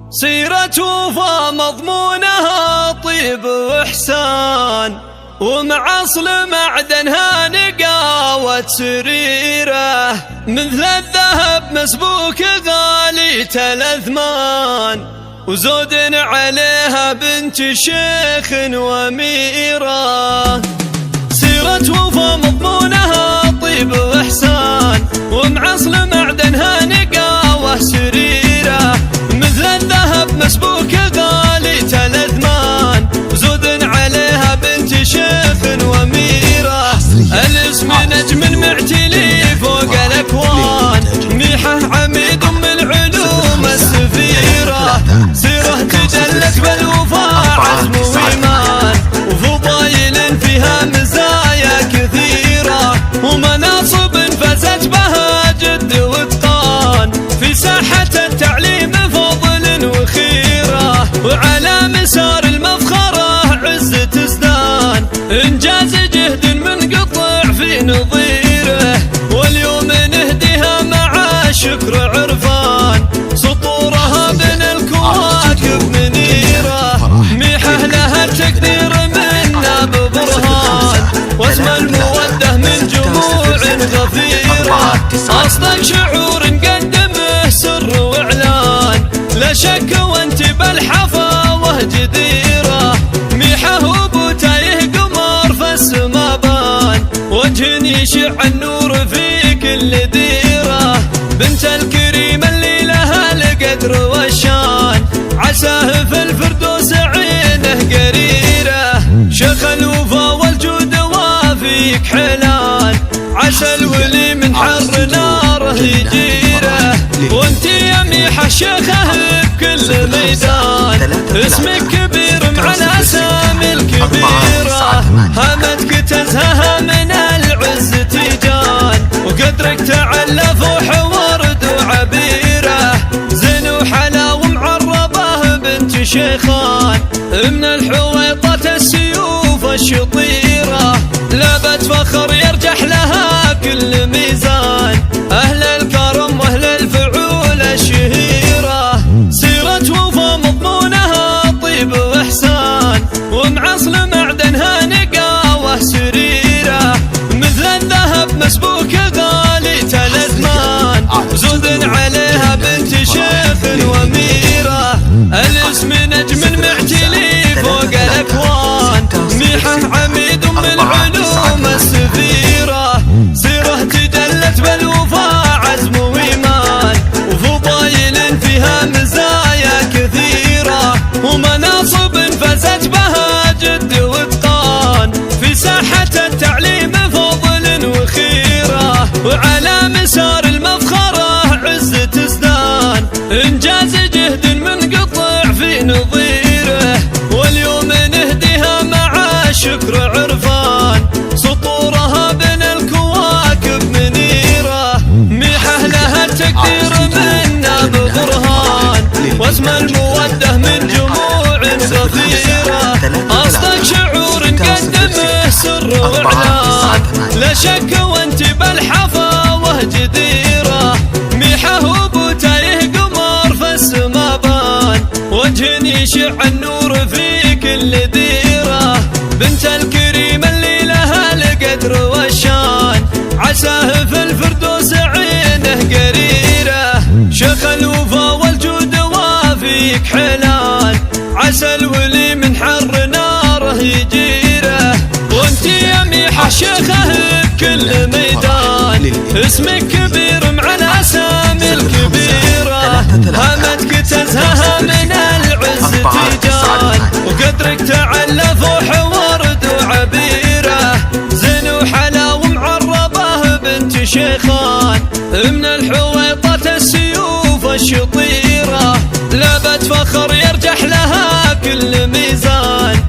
سيرة وفا مضمونها طيب وإحسان، ومع أصل معدنها نقاوة سريرة، مثل الذهب مسبوك غالية الأثمان، وزود عليها بنت شيخ وأميرة. سيرة وفا مضمونها طيب وإحسان، ومع أصل معدنها نقاوة سريرة، مثل الذهب مسبوك غالية الأثمان، وزود عليها بنت شيخ وأميرة. الاسم نجم معتلي فوق الأكوان، ميحه عميد العلوم السفيرة. سيرة تجلت بالوفاء عزم وإيمان، وفضايل فيها مزايا كثيرة، ومناصب فازت بها جد واتقان، في ساحة التعليم فضل وخيرة، وعلى مسار المفخرة عز تزدان، إنجاز جهد منقطع في نظيره، واليوم نهديها مع شكر عرفان، سطورها بين الكواكب منيرة، ميحه لها التقدير منا ببرهان، واسم المودة من جموع غفيرة، أصدق شعور نقدمه سر وإعلان، لا شك وانت بالحفاوة جديرة، ميحه وبوتايه قمر فالسما بان، وجه يشع النور في كل ديرة، بنت الكريم اللي لها القدر والشان، عساه في الفردوس عينه قريرة، شيخ الوفا والجود وافيك حلال، عسى الولي من حر ناره يجيره، وانت يا ميحه شيخه بكل ميدان، اسمك كبير مع الاسامي الكبيرة، هامتك تزهى من العز تيجان، وقدرك تعلف وحورد وعبيره، زين وحلا ومعربه بنت شيخان، من الحويطة السيوف الشطيرة، لابت فخر يرجح لها كل ميزان، أهل الكرم وأهل الفعول الشهيرة. سيرة وفا مضمونها طيب وإحسان، ومع أصل معدنها نقاوة سريرة، مثل الذهب مسبوك غالية الأثمان، زود عليها بنت شيخ وأميرة. الاسم نجم معتلي فوق الأكوان، ميحه عميد العلوم السفيرة، سيرة تجلت بالوفاء عزم وإيمان، وفضايل فيها مزايا كثيرة، ومناصب فازت بها جد واتقان، في ساحة التعليم فضل وخيرة، وعلى مسار المفخرة عز تزدان، إنجاز جهد منقطع في نظيره، واليوم نهديها مع شكر عرفان، سطورها بين الكواكب منيرة، ميحه لها التقدير منا ببرهان، واسم المودة من جموع غفيرة، أصدق شعور نقدمه سر وإعلان، لا شك وانت بالحفاوة جديرة، ميحه وبوتايه قمر فالسما بان، وجه يشع النور في كل ديرة، بنت الكريم اللي لها القدر والشان، عساه في الفردوس عينه قريرة، شيخ الوفا والجود وافيك حلال، عسى الولي من حر ناره يجيره، وانت يا ميحه شيخه بكل ميدان، اسمك كبير مع الاسامي الكبيرة، هامتك تزهى من العز تيجان، وقدرك تعلف وحورد وعبيره، زين وحلا ومعربه بنت شيخان، من الحويطة السيوف الشطيرة، لابت فخر يرجح لها كل ميزان،